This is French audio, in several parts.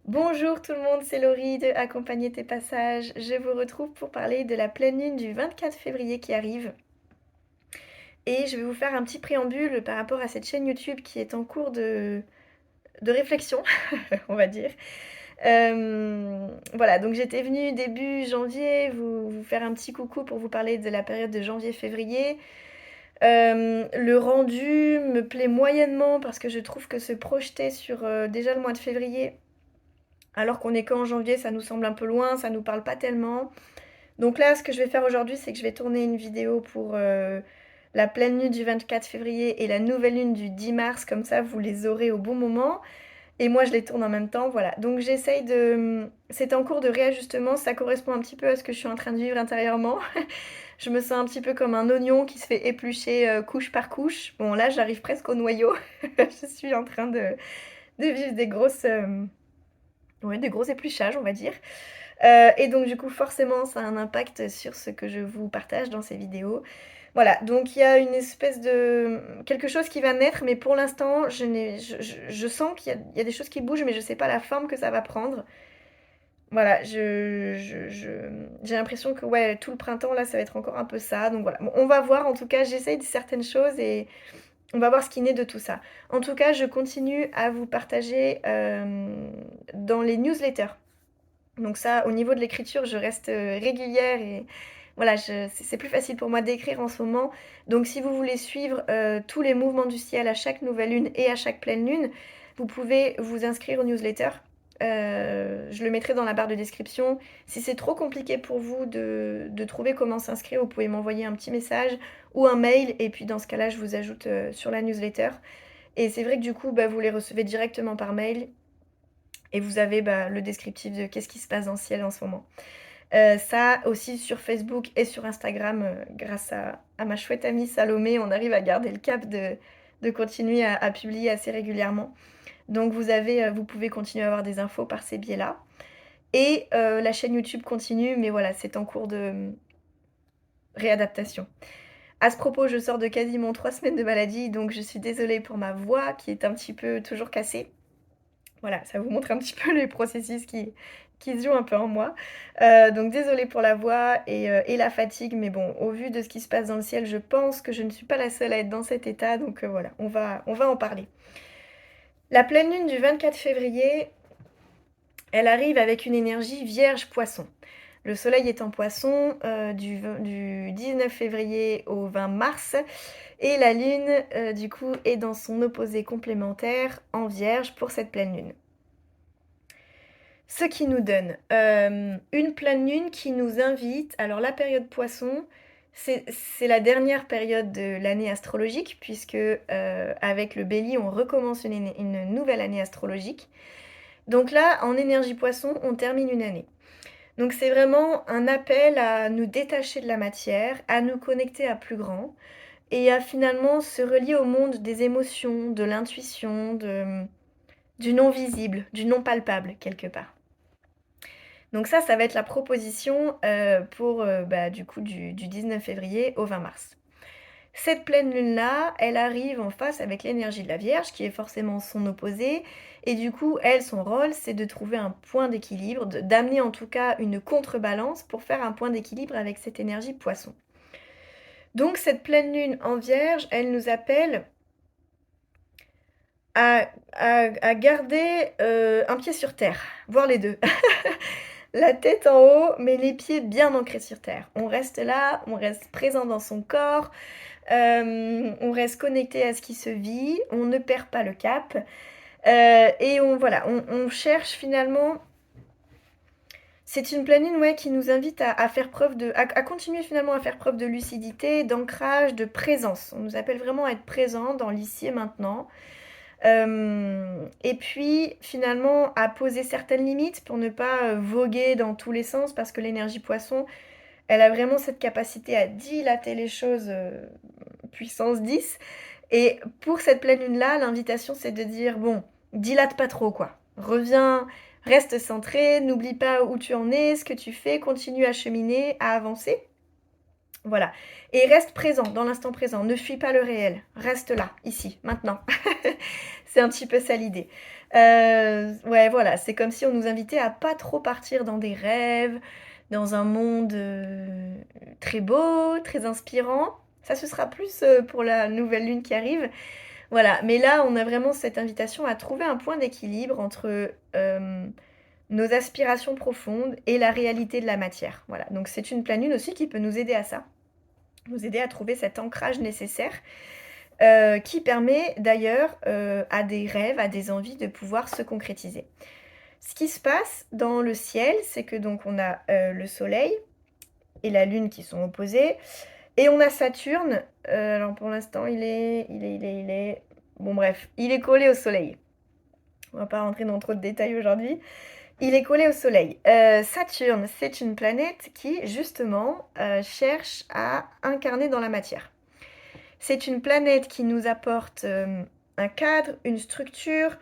Bonjour tout le monde, c'est Laurie de Accompagner tes passages. Je vous retrouve pour parler de la pleine lune du 24 février qui arrive. Et je vais vous faire un petit préambule par rapport à cette chaîne YouTube qui est en cours de réflexion, on va dire. Voilà, donc j'étais venue début janvier vous faire un petit coucou pour vous parler de la période de janvier-février. Le rendu me plaît moyennement parce que je trouve que se projeter sur déjà le mois de février, alors qu'on est qu'en janvier, ça nous semble un peu loin, ça nous parle pas tellement. Donc là, ce que je vais faire aujourd'hui, c'est que je vais tourner une vidéo pour la pleine lune du 24 février et la nouvelle lune du 10 mars, comme ça vous les aurez au bon moment. Et moi, je les tourne en même temps, voilà. Donc j'essaye de... C'est en cours de réajustement, ça correspond un petit peu à ce que je suis en train de vivre intérieurement. Je me sens un petit peu comme un oignon qui se fait éplucher couche par couche. Bon, là, j'arrive presque au noyau. Je suis en train de vivre des gros épluchages, on va dire. Et donc du coup, forcément, ça a un impact sur ce que je vous partage dans ces vidéos. Voilà, donc il y a une espèce de... quelque chose qui va naître, mais pour l'instant, je sens qu'il y a des choses qui bougent, mais je sais pas la forme que ça va prendre. Voilà, j'ai l'impression que ouais, tout le printemps, là, ça va être encore un peu ça. Donc voilà, bon, on va voir. En tout cas, j'essaye de certaines choses et on va voir ce qui naît de tout ça. En tout cas, je continue à vous partager dans les newsletters. Donc ça, au niveau de l'écriture, je reste régulière et voilà, c'est plus facile pour moi d'écrire en ce moment. Donc si vous voulez suivre tous les mouvements du ciel à chaque nouvelle lune et à chaque pleine lune, vous pouvez vous inscrire au newsletter. Je le mettrai dans la barre de description. Si c'est trop compliqué pour vous de trouver comment s'inscrire, vous pouvez m'envoyer un petit message ou un mail et puis dans ce cas-là, je vous ajoute sur la newsletter. Et c'est vrai que du coup, bah, vous les recevez directement par mail et vous avez bah, le descriptif de qu'est-ce qui se passe dans le ciel en ce moment. Ça aussi sur Facebook et sur Instagram, grâce à ma chouette amie Salomé, on arrive à garder le cap de continuer à publier assez régulièrement. Donc vous pouvez continuer à avoir des infos par ces biais-là. Et la chaîne YouTube continue, mais voilà, c'est en cours de réadaptation. À ce propos, je sors de quasiment 3 semaines de maladie, donc je suis désolée pour ma voix qui est un petit peu toujours cassée. Voilà, ça vous montre un petit peu les processus qui se jouent un peu en moi. Donc désolée pour la voix et la fatigue, mais bon, au vu de ce qui se passe dans le ciel, je pense que je ne suis pas la seule à être dans cet état, donc voilà, on va en parler. La pleine lune du 24 février, elle arrive avec une énergie vierge-poisson. Le soleil est en poisson du 19 février au 20 mars et la lune, du coup, est dans son opposé complémentaire en vierge pour cette pleine lune. Ce qui nous donne une pleine lune qui nous invite, alors la période poisson, c'est la dernière période de l'année astrologique, puisque avec le bélier, on recommence une nouvelle année astrologique. Donc là, en énergie poisson, on termine une année. Donc c'est vraiment un appel à nous détacher de la matière, à nous connecter à plus grand, et à finalement se relier au monde des émotions, de l'intuition, du non visible, du non palpable, quelque part. Donc ça va être la proposition pour bah, du coup du 19 février au 20 mars. Cette pleine lune-là, elle arrive en face avec l'énergie de la Vierge, qui est forcément son opposé. Et du coup, elle, son rôle, c'est de trouver un point d'équilibre, d'amener en tout cas une contrebalance pour faire un point d'équilibre avec cette énergie poisson. Donc cette pleine lune en Vierge, elle nous appelle à garder un pied sur terre, voire les deux. La tête en haut, mais les pieds bien ancrés sur terre. On reste là, on reste présent dans son corps, on reste connecté à ce qui se vit, on ne perd pas le cap. Et on cherche finalement. C'est une pleine lune ouais, qui nous invite à faire preuve à continuer finalement à faire preuve de lucidité, d'ancrage, de présence. On nous appelle vraiment à être présent dans l'ici et maintenant. Et puis finalement à poser certaines limites pour ne pas voguer dans tous les sens parce que l'énergie poisson, elle a vraiment cette capacité à dilater les choses puissance 10. Et pour cette pleine lune-là, l'invitation c'est de dire, bon, dilate pas trop quoi. Reviens, reste centré, n'oublie pas où tu en es, ce que tu fais, continue à cheminer, à avancer. Voilà. Et reste présent, dans l'instant présent. Ne fuis pas le réel. Reste là, ici, maintenant. C'est un petit peu ça l'idée. Ouais, voilà, c'est comme si on nous invitait à pas trop partir dans des rêves, dans un monde, très beau, très inspirant. Ça, ce sera plus, pour la nouvelle lune qui arrive. Voilà, mais là, on a vraiment cette invitation à trouver un point d'équilibre entre, nos aspirations profondes et la réalité de la matière. Voilà, donc c'est une pleine lune aussi qui peut nous aider à ça, nous aider à trouver cet ancrage nécessaire, qui permet d'ailleurs, à des rêves, à des envies de pouvoir se concrétiser. Ce qui se passe dans le ciel, c'est que donc on a, le soleil et la lune qui sont opposés et on a Saturne, alors pour l'instant il est bon bref, il est collé au soleil. On va pas rentrer dans trop de détails aujourd'hui. Il est collé au soleil. Saturne, c'est une planète qui justement, cherche à incarner dans la matière. C'est une planète qui nous apporte, un cadre, une structure,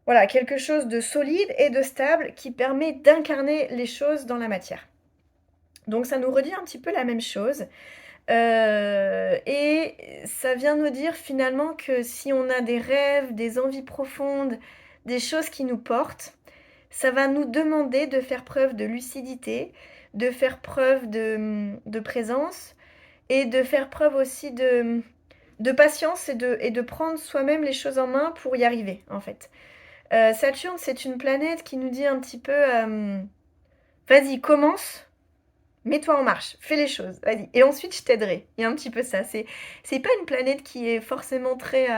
voilà, quelque chose de solide et de stable qui permet d'incarner les choses dans la matière. Donc ça nous redit un petit peu la même chose, et ça vient nous dire finalement que si on a des rêves, des envies profondes, des choses qui nous portent, ça va nous demander de faire preuve de lucidité, de faire preuve de présence et de faire preuve aussi de patience et de prendre soi-même les choses en main pour y arriver, en fait. Saturne, c'est une planète qui nous dit un petit peu, vas-y, commence, mets-toi en marche, fais les choses, vas-y. Et ensuite, je t'aiderai. Il y a un petit peu ça. C'est pas une planète qui est forcément très,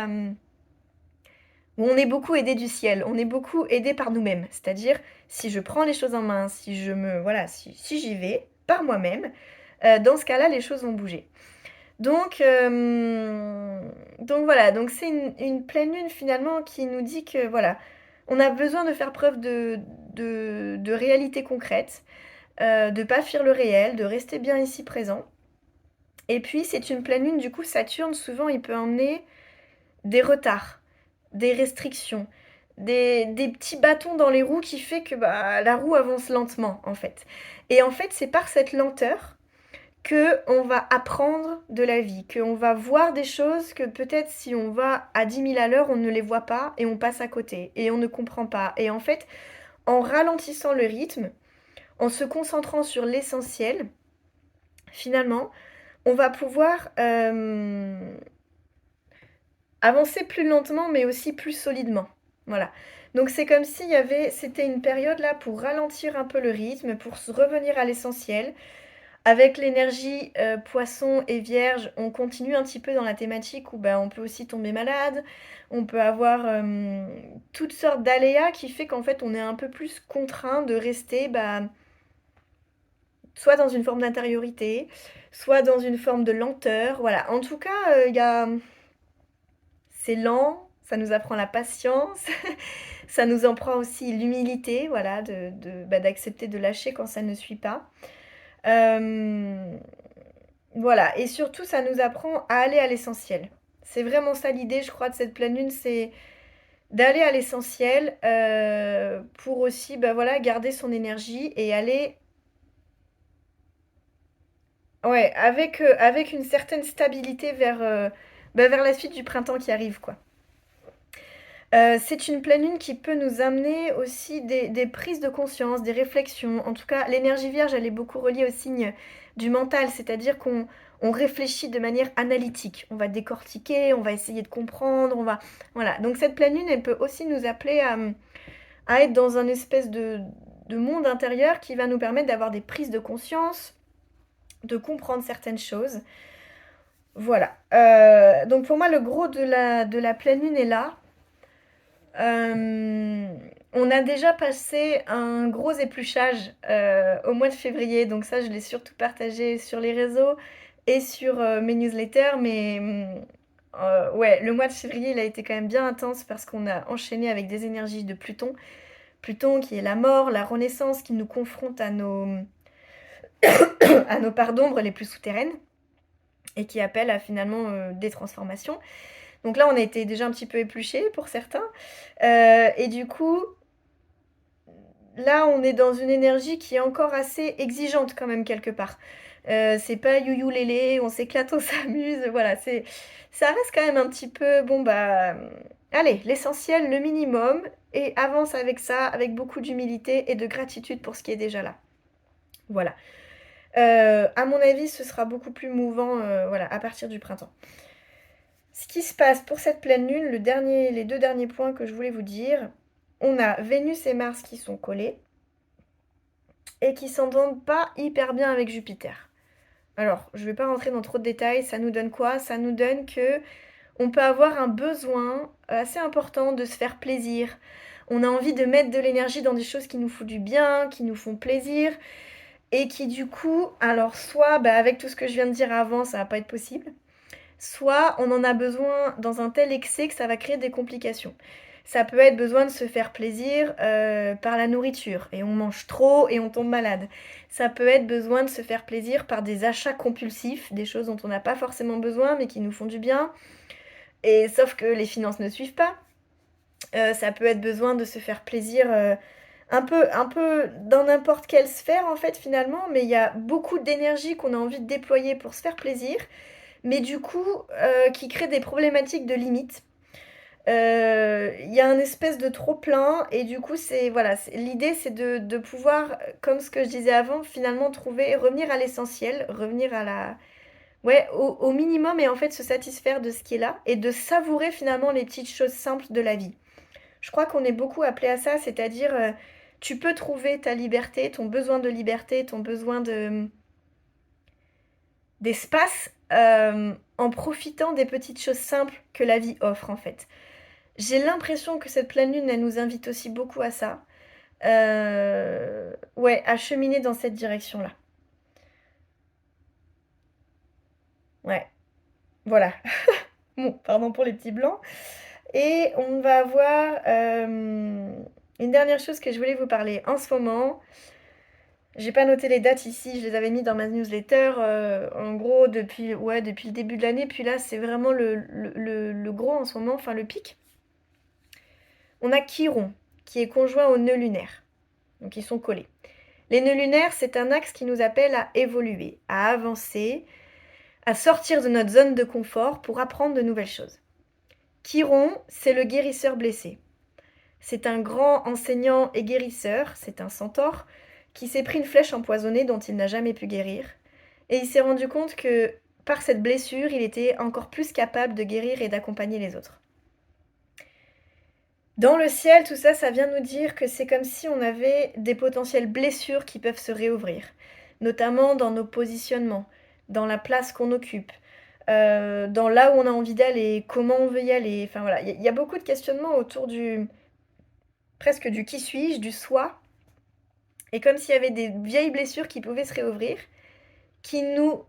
où on est beaucoup aidé du ciel, on est beaucoup aidé par nous-mêmes. C'est-à-dire, si je prends les choses en main, si je me, voilà, si j'y vais par moi-même, dans ce cas-là, les choses vont bouger. Donc, donc voilà, donc c'est une pleine lune finalement qui nous dit que voilà, on a besoin de faire preuve de réalité concrète, de pas fuir le réel, de rester bien ici présent. Et puis c'est une pleine lune, du coup Saturne souvent il peut emmener des retards, des restrictions, des petits bâtons dans les roues qui fait que bah, la roue avance lentement en fait. Et en fait c'est par cette lenteur que on va apprendre de la vie, qu'on va voir des choses que peut-être si on va à 10 000 à l'heure, on ne les voit pas et on passe à côté et on ne comprend pas. Et en fait, en ralentissant le rythme, en se concentrant sur l'essentiel, finalement, on va pouvoir avancer plus lentement mais aussi plus solidement. Voilà. Donc c'est comme s'il y avait, c'était une période là pour ralentir un peu le rythme, pour se revenir à l'essentiel. Avec l'énergie, Poisson et Vierge, on continue un petit peu dans la thématique où, bah, on peut aussi tomber malade. On peut avoir, toutes sortes d'aléas qui fait qu'en fait, on est un peu plus contraint de rester, bah, soit dans une forme d'intériorité, soit dans une forme de lenteur. Voilà. En tout cas, il y a c'est lent, ça nous apprend la patience, ça nous apprend aussi l'humilité, voilà, bah, d'accepter de lâcher quand ça ne suit pas. Hem Voilà, et surtout, ça nous apprend à aller à l'essentiel. C'est vraiment ça l'idée, je crois, de cette pleine lune, c'est d'aller à l'essentiel, pour aussi, bah, voilà, garder son énergie et aller ouais, avec une certaine stabilité vers, bah, vers la suite du printemps qui arrive, quoi. C'est une pleine lune qui peut nous amener aussi des prises de conscience, des réflexions. En tout cas, l'énergie vierge, elle est beaucoup reliée au signe du mental, c'est-à-dire qu'on réfléchit de manière analytique. On va décortiquer, on va essayer de comprendre, on va voilà. Donc cette pleine lune, elle peut aussi nous appeler à être dans un espèce de monde intérieur qui va nous permettre d'avoir des prises de conscience, de comprendre certaines choses. Voilà. Donc pour moi, le gros de la pleine lune est là. On a déjà passé un gros épluchage, au mois de février, donc ça, je l'ai surtout partagé sur les réseaux et sur, mes newsletters, mais, ouais, le mois de février, il a été quand même bien intense parce qu'on a enchaîné avec des énergies de Pluton. Pluton qui est la mort, la renaissance, qui nous confronte à nos parts d'ombre les plus souterraines et qui appelle à finalement, des transformations. Donc là, on a été déjà un petit peu épluchés pour certains, et du coup, là, on est dans une énergie qui est encore assez exigeante quand même quelque part. C'est pas you lélé, on s'éclate, on s'amuse, voilà, ça reste quand même un petit peu, bon bah, allez, l'essentiel, le minimum, et avance avec ça, avec beaucoup d'humilité et de gratitude pour ce qui est déjà là. Voilà. À mon avis, ce sera beaucoup plus mouvant, voilà, à partir du printemps. Ce qui se passe pour cette pleine lune, les 2 derniers points que je voulais vous dire, on a Vénus et Mars qui sont collés et qui s'entendent pas hyper bien avec Jupiter. Alors, je vais pas rentrer dans trop de détails, ça nous donne quoi? Ça nous donne que on peut avoir un besoin assez important de se faire plaisir. On a envie de mettre de l'énergie dans des choses qui nous font du bien, qui nous font plaisir et qui du coup, alors soit bah, avec tout ce que je viens de dire avant, ça va pas être possible, soit on en a besoin dans un tel excès que ça va créer des complications. Ça peut être besoin de se faire plaisir par la nourriture et on mange trop et on tombe malade. Ça peut être besoin de se faire plaisir par des achats compulsifs, des choses dont on n'a pas forcément besoin mais qui nous font du bien. Et sauf que les finances ne suivent pas. Ça peut être besoin de se faire plaisir un peu dans n'importe quelle sphère en fait finalement, mais il y a beaucoup d'énergie qu'on a envie de déployer pour se faire plaisir, mais du coup qui crée des problématiques de limite. Il y a un espèce de trop plein et du coup c'est voilà, l'idée c'est de pouvoir, comme ce que je disais avant, finalement trouver, revenir à l'essentiel, revenir à la, ouais, au minimum et en fait se satisfaire de ce qui est là et de savourer finalement les petites choses simples de la vie. Je crois qu'on est beaucoup appelé à ça, c'est-à-dire tu peux trouver ta liberté, ton besoin de liberté, ton besoin d'espace en profitant des petites choses simples que la vie offre en fait. J'ai l'impression que cette pleine lune, elle nous invite aussi beaucoup à ça. Ouais, à cheminer dans cette direction-là. Ouais, voilà. Bon, pardon pour les petits blancs. Et on va avoir une dernière chose que je voulais vous parler en ce moment. J'ai pas noté les dates ici, je les avais mis dans ma newsletter, en gros depuis le début de l'année, puis là c'est vraiment le gros en ce moment, enfin le pic. On a Chiron, qui est conjoint au nœud lunaire, donc ils sont collés. Les nœuds lunaires, c'est un axe qui nous appelle à évoluer, à avancer, à sortir de notre zone de confort pour apprendre de nouvelles choses. Chiron, c'est le guérisseur blessé. C'est un grand enseignant et guérisseur, c'est un centaure, qui s'est pris une flèche empoisonnée dont il n'a jamais pu guérir. Et il s'est rendu compte que par cette blessure, il était encore plus capable de guérir et d'accompagner les autres. Dans le ciel, tout ça, ça vient nous dire que c'est comme si on avait des potentielles blessures qui peuvent se réouvrir, notamment dans nos positionnements, dans la place qu'on occupe, dans là où on a envie d'aller, comment on veut y aller. Enfin voilà, il y a beaucoup de questionnements autour presque du qui suis-je, du soi, et comme s'il y avait des vieilles blessures qui pouvaient se réouvrir, qui nous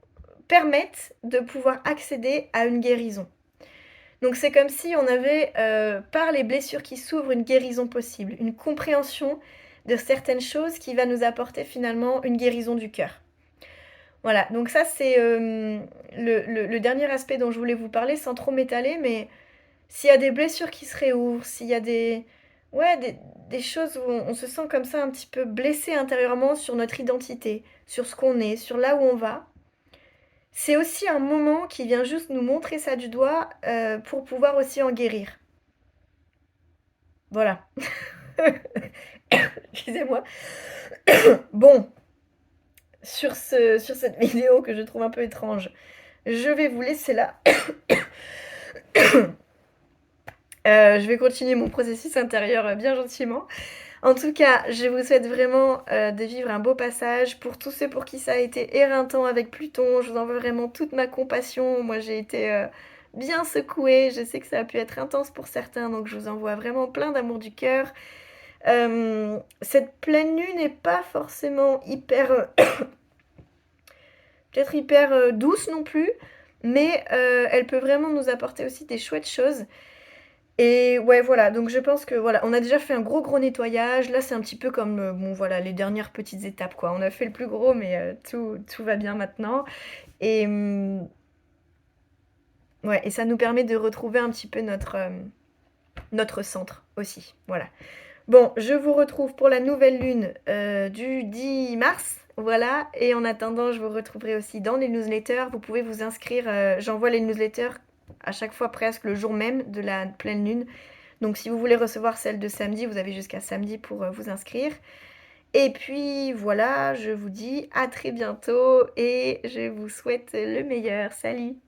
permettent de pouvoir accéder à une guérison. Donc c'est comme si on avait, par les blessures qui s'ouvrent, une guérison possible, une compréhension de certaines choses qui va nous apporter finalement une guérison du cœur. Voilà, donc ça c'est le dernier aspect dont je voulais vous parler sans trop m'étaler, mais s'il y a des blessures qui se réouvrent, s'il y a ouais, des choses où on se sent comme ça un petit peu blessé intérieurement sur notre identité, sur ce qu'on est, sur là où on va, c'est aussi un moment qui vient juste nous montrer ça du doigt pour pouvoir aussi en guérir. Voilà. Excusez-moi. Bon, sur cette vidéo que je trouve un peu étrange, je vais vous laisser là. Je vais continuer mon processus intérieur bien gentiment. En tout cas, je vous souhaite vraiment de vivre un beau passage. Pour tous ceux pour qui ça a été éreintant avec Pluton, je vous envoie vraiment toute ma compassion. Moi, j'ai été bien secouée. Je sais que ça a pu être intense pour certains, donc je vous envoie vraiment plein d'amour du cœur. Cette pleine lune n'est pas forcément hyper... peut-être hyper douce non plus, mais elle peut vraiment nous apporter aussi des chouettes choses. Et ouais, voilà, donc je pense que voilà, on a déjà fait un gros nettoyage. Là, c'est un petit peu comme bon, voilà, les dernières petites étapes, quoi. On a fait le plus gros, mais tout va bien maintenant. Et ouais, et ça nous permet de retrouver un petit peu notre centre aussi. Voilà. Bon, je vous retrouve pour la nouvelle lune, du 10 mars, voilà et en attendant, je vous retrouverai aussi dans les newsletters. Vous pouvez vous inscrire, j'envoie les newsletters à chaque fois presque le jour même de la pleine lune. Donc si vous voulez recevoir celle de samedi, vous avez jusqu'à samedi pour, vous inscrire et puis voilà, je vous dis à très bientôt et je vous souhaite le meilleur. Salut!